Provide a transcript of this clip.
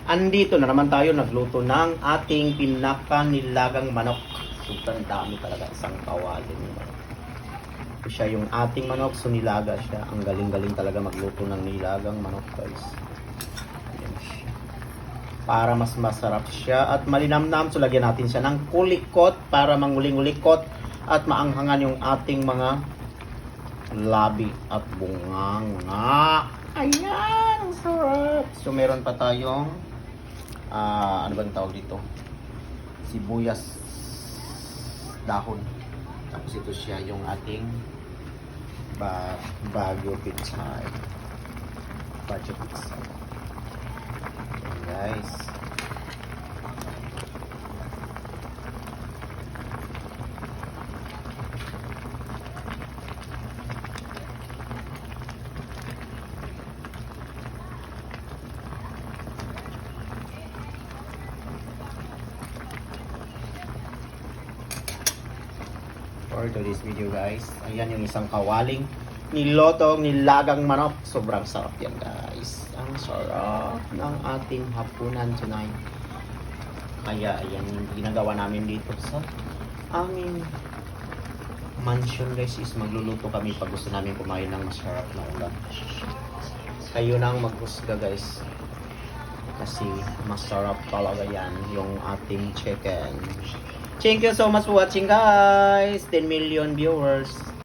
Andito na naman tayo nagluto ng ating pinakanilagang manok. Sobrang dami talaga, isang kawali ng manok. Ito siya yung ating manok, so nilaga siya. Ang galing-galing talaga magluto ng nilagang manok, guys. Ayan siya. Para mas masarap siya at malinamnam, so lagyan natin siya ng kulikot para manguling-ulikot at maanghangan yung ating mga labi at bunganga. Ayan, ang sarap. So meron pa tayong ano bang tawag dito? Sibuyas dahon. Tapos ito siya yung ating Baguio pizza. Baguio pizza. Okay, guys. For today's video, guys, ayan yung isang kawaling nilotong nilagang manok. Sobrang sarap yan, guys. Ang sarap ng ating hapunan tonight. Kaya ayan yung ginagawa namin dito sa aming mansion, guys, is magluluto kami pag gusto namin kumain ng masarap na ulam. Kayo nang maghusga, guys, kasi masarap talaga yan yung ating chicken. Thank you so much for watching, guys. 10 million viewers.